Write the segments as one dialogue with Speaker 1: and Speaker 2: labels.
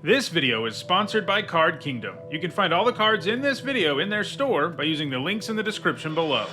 Speaker 1: This video is sponsored by Card Kingdom. You can find all the cards in this video in their store by using the links in the description below.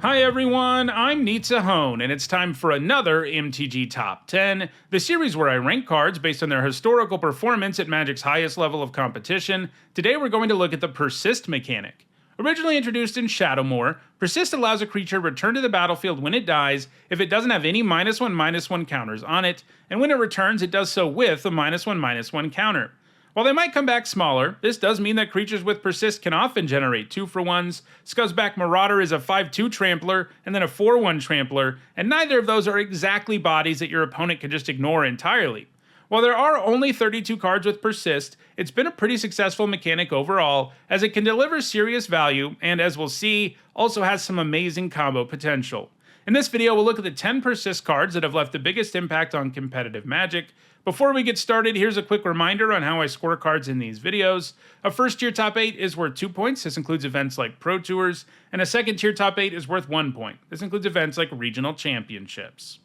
Speaker 1: Hi everyone, I'm Hone, and it's time for another MTG Top 10, the series where I rank cards based on their historical performance at Magic's highest level of competition. Today we're going to look at the Persist mechanic. Originally introduced in Shadowmoor, Persist allows a creature to return to the battlefield when it dies if it doesn't have any -1/-1 counters on it, and when it returns it does so with a -1/-1 counter. While they might come back smaller, this does mean that creatures with Persist can often generate 2-for-1s. Scuzzback Marauder is a 5/2 trampler and then a 4/1 trampler, and neither of those are exactly bodies that your opponent can just ignore entirely. While there are only 32 cards with Persist, it's been a pretty successful mechanic overall, as it can deliver serious value, and as we'll see, also has some amazing combo potential. In this video, we'll look at the 10 Persist cards that have left the biggest impact on competitive Magic. Before we get started, here's a quick reminder on how I score cards in these videos. A first tier top 8 is worth 2 points, this includes events like Pro Tours, and a second tier top 8 is worth 1 point. This includes events like Regional Championships.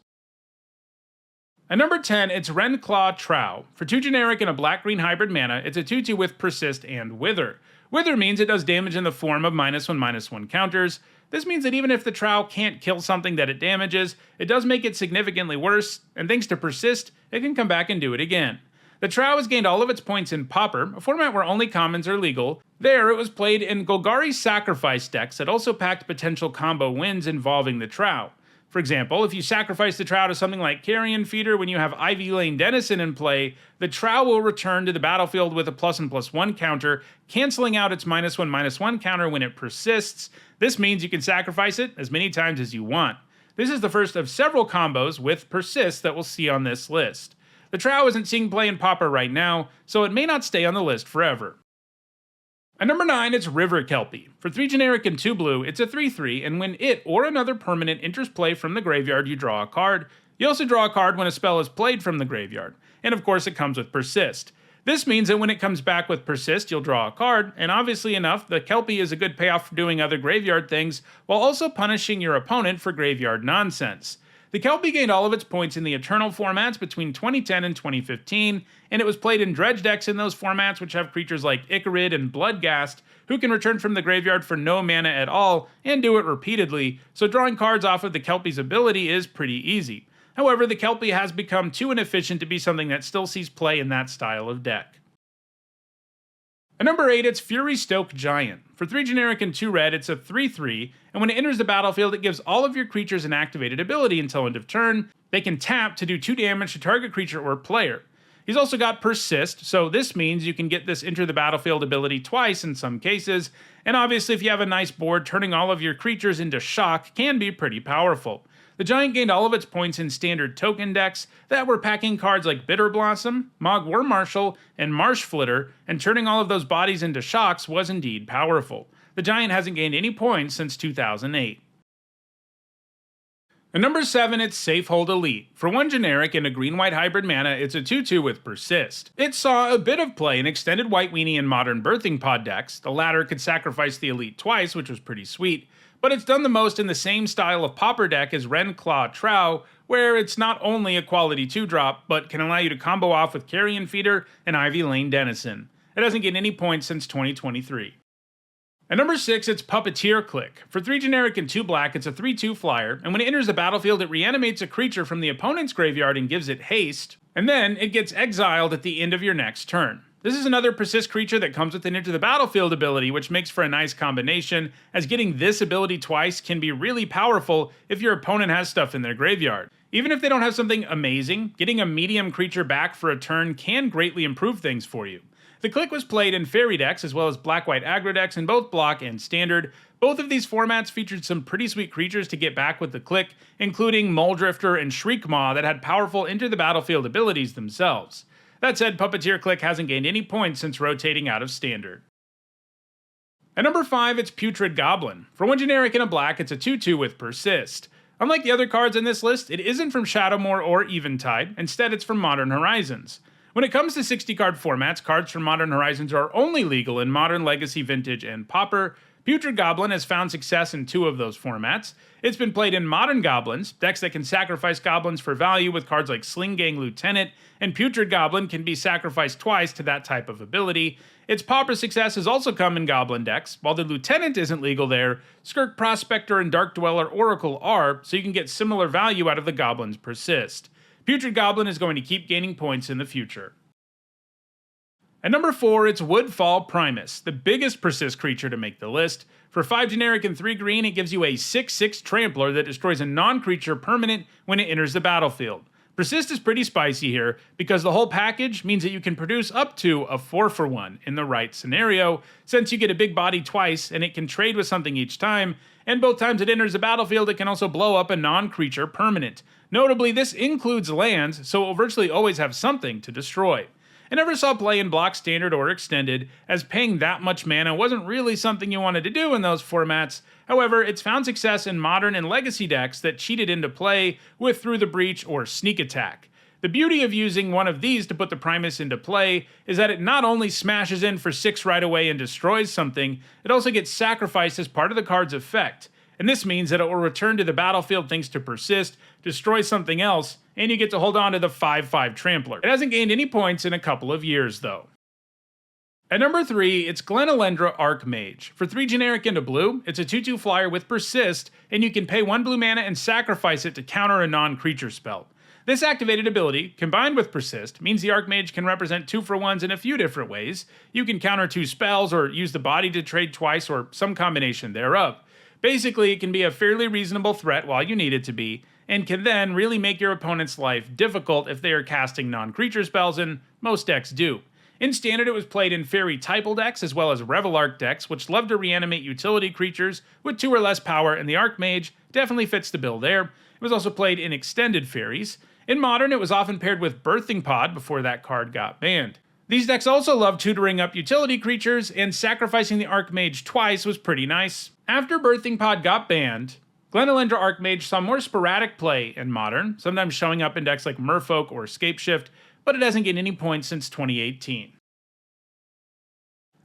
Speaker 1: At number 10, it's Renclaw Trow. For 2 generic and a black-green hybrid mana, it's a 2/2 with Persist and Wither. Wither means it does damage in the form of -1/-1 counters. This means that even if the Trow can't kill something that it damages, it does make it significantly worse, and thanks to Persist, it can come back and do it again. The Trow has gained all of its points in Pauper, a format where only commons are legal. There, it was played in Golgari's Sacrifice decks that also packed potential combo wins involving the Trow. For example, if you sacrifice the Trow to something like Carrion Feeder when you have Ivy Lane Denizen in play, the Trow will return to the battlefield with a +1/+1 counter, cancelling out its -1/-1 counter when it persists. This means you can sacrifice it as many times as you want. This is the first of several combos with Persist that we'll see on this list. The Trow isn't seeing play in Pauper right now, so it may not stay on the list forever. At number 9, it's River Kelpy. For 3 generic and 2 blue, it's a 3/3, and when it or another permanent enters play from the graveyard, you draw a card. You also draw a card when a spell is played from the graveyard, and of course it comes with Persist. This means that when it comes back with Persist, you'll draw a card, and obviously enough, the Kelpy is a good payoff for doing other graveyard things, while also punishing your opponent for graveyard nonsense. The Kelpy gained all of its points in the Eternal formats between 2010 and 2015, and it was played in dredge decks in those formats which have creatures like Icarid and Bloodghast, who can return from the graveyard for no mana at all, and do it repeatedly, so drawing cards off of the Kelpy's ability is pretty easy. However, the Kelpy has become too inefficient to be something that still sees play in that style of deck. At number 8, it's Fury Stoke Giant. For 3 generic and 2 red, it's a 3/3, and when it enters the battlefield, it gives all of your creatures an activated ability until end of turn. They can tap to do 2 damage to target creature or player. He's also got Persist, so this means you can get this enter the battlefield ability twice in some cases, and obviously if you have a nice board, turning all of your creatures into shock can be pretty powerful. The Giant gained all of its points in standard token decks that were packing cards like Bitter Blossom, Mogwurm Marshal, and Marsh Flitter, and turning all of those bodies into shocks was indeed powerful. The Giant hasn't gained any points since 2008. At number 7, it's Safehold Elite. For 1 generic and a green-white hybrid mana, it's a 2/2 with Persist. It saw a bit of play in extended White Weenie and modern Birthing Pod decks. The latter could sacrifice the Elite twice, which was pretty sweet, but it's done the most in the same style of Pauper deck as Renclaw Trow, where it's not only a quality 2-drop, but can allow you to combo off with Carrion Feeder and Ivy Lane Denizen. It hasn't gained any points since 2023. At number 6, it's Puppeteer Click. For 3 generic and 2 black, it's a 3/2 flyer, and when it enters the battlefield, it reanimates a creature from the opponent's graveyard and gives it haste, and then it gets exiled at the end of your next turn. This is another Persist creature that comes with an Enter the Battlefield ability, which makes for a nice combination, as getting this ability twice can be really powerful if your opponent has stuff in their graveyard. Even if they don't have something amazing, getting a medium creature back for a turn can greatly improve things for you. The Click was played in Fairy decks as well as black-white aggro decks in both block and standard. Both of these formats featured some pretty sweet creatures to get back with the Click, including Muldrifter and Shriekmaw that had powerful Enter the Battlefield abilities themselves. That said, Puppeteer Click hasn't gained any points since rotating out of standard. At number 5, it's Putrid Goblin. For 1 generic and a black, it's a 2/2 with Persist. Unlike the other cards in this list, it isn't from Shadowmoor or Eventide, instead it's from Modern Horizons. When it comes to 60-card formats, cards from Modern Horizons are only legal in Modern, Legacy, Vintage, and Pauper. Putrid Goblin has found success in 2 of those formats. It's been played in Modern Goblins, decks that can sacrifice goblins for value with cards like Sling Gang Lieutenant, and Putrid Goblin can be sacrificed twice to that type of ability. Its pauper success has also come in Goblin decks. While the Lieutenant isn't legal there, Skirk Prospector and Dark Dweller Oracle are, so you can get similar value out of the Goblin's Persist. Putrid Goblin is going to keep gaining points in the future. At number 4, it's Woodfall Primus, the biggest Persist creature to make the list. For 5 generic and 3 green, it gives you a 6/6 Trampler that destroys a non-creature permanent when it enters the battlefield. Persist is pretty spicy here, because the whole package means that you can produce up to a 4-for-1 in the right scenario, since you get a big body twice and it can trade with something each time, and both times it enters the battlefield it can also blow up a non-creature permanent. Notably, this includes lands, so it will virtually always have something to destroy. I never saw play in block standard or extended, as paying that much mana wasn't really something you wanted to do in those formats. However, it's found success in modern and legacy decks that cheated into play with Through the Breach or Sneak Attack. The beauty of using one of these to put the Primus into play is that it not only smashes in for 6 right away and destroys something, it also gets sacrificed as part of the card's effect. And this means that it will return to the battlefield thanks to Persist, destroy something else, and you get to hold on to the 5/5 Trampler. It hasn't gained any points in a couple of years, though. At number 3, it's Alandra Archmage. For 3 generic and a blue, it's a 2/2 flyer with Persist, and you can pay 1 blue mana and sacrifice it to counter a non-creature spell. This activated ability, combined with Persist, means the Archmage can represent 2-for-1s in a few different ways. You can counter 2 spells, or use the body to trade twice, or some combination thereof. Basically, it can be a fairly reasonable threat while you need it to be, and can then really make your opponent's life difficult if they are casting non-creature spells, and most decks do. In Standard, it was played in Fairy Typal decks as well as Revelark decks, which love to reanimate utility creatures with 2 or less power, and the Archmage definitely fits the bill there. It was also played in Extended Fairies. In Modern, it was often paired with Birthing Pod before that card got banned. These decks also love tutoring up utility creatures, and sacrificing the Archmage twice was pretty nice. After Birthing Pod got banned, Alandra Archmage saw more sporadic play in Modern, sometimes showing up in decks like Merfolk or Scapeshift, but it hasn't gained any points since 2018.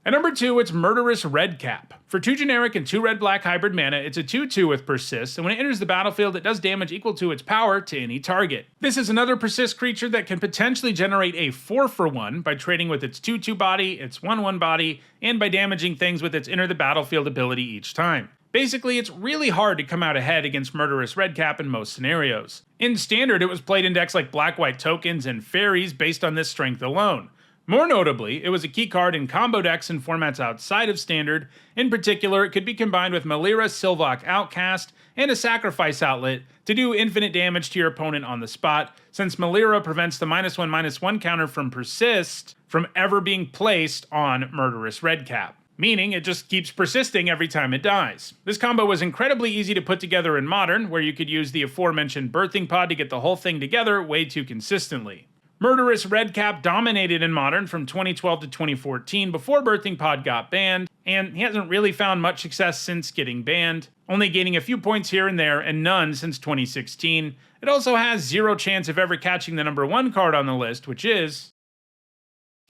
Speaker 1: At number 2, it's Murderous Redcap. For 2 generic and 2 red-black hybrid mana, it's a 2/2 with Persist, and when it enters the battlefield, it does damage equal to its power to any target. This is another Persist creature that can potentially generate a 4-for-1 by trading with its 2/2 body, its 1/1 body, and by damaging things with its enter the battlefield ability each time. Basically, it's really hard to come out ahead against Murderous Redcap in most scenarios. In Standard, it was played in decks like Black-White Tokens and Fairies based on this strength alone. More notably, it was a key card in combo decks and formats outside of Standard. In particular, it could be combined with Melira Sylvok Outcast and a Sacrifice Outlet to do infinite damage to your opponent on the spot, since Melira prevents the -1/-1 counter from Persist from ever being placed on Murderous Redcap, meaning it just keeps persisting every time it dies. This combo was incredibly easy to put together in Modern, where you could use the aforementioned Birthing Pod to get the whole thing together way too consistently. Murderous Redcap dominated in Modern from 2012 to 2014 before Birthing Pod got banned, and he hasn't really found much success since getting banned, only gaining a few points here and there and none since 2016. It also has 0 chance of ever catching the number 1 card on the list, which is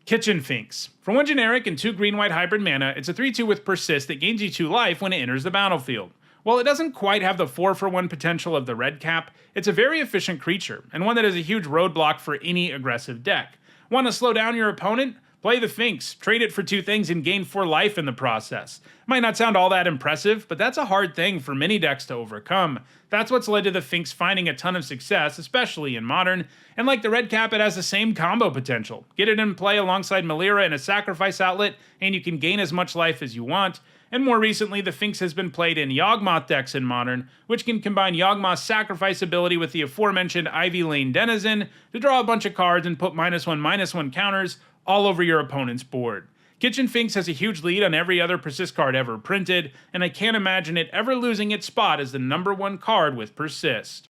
Speaker 1: Kitchen Finks. For 1 generic and 2 green-white hybrid mana, it's a 3/2 with Persist that gains you 2 life when it enters the battlefield. While it doesn't quite have the 4-for-1 potential of the Redcap, it's a very efficient creature, and one that is a huge roadblock for any aggressive deck. Want to slow down your opponent? Play the Finks, trade it for 2 things and gain 4 life in the process. Might not sound all that impressive, but that's a hard thing for many decks to overcome. That's what's led to the Finks finding a ton of success, especially in Modern, and like the Redcap, it has the same combo potential. Get it in play alongside Melira and a Sacrifice Outlet, and you can gain as much life as you want. And more recently, the Finks has been played in Yawgmoth decks in Modern, which can combine Yawgmoth's sacrifice ability with the aforementioned Ivy Lane Denizen to draw a bunch of cards and put -1/-1 counters all over your opponent's board. Kitchen Finks has a huge lead on every other Persist card ever printed, and I can't imagine it ever losing its spot as the number 1 card with Persist.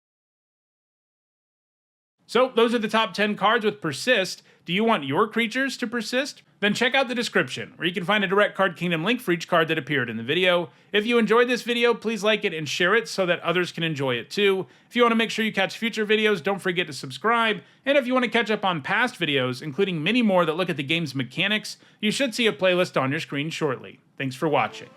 Speaker 1: So, those are the top 10 cards with Persist. Do you want your creatures to persist? Then check out the description, where you can find a direct Card Kingdom link for each card that appeared in the video. If you enjoyed this video, please like it and share it so that others can enjoy it too. If you want to make sure you catch future videos, don't forget to subscribe. And if you want to catch up on past videos, including many more that look at the game's mechanics, you should see a playlist on your screen shortly. Thanks for watching.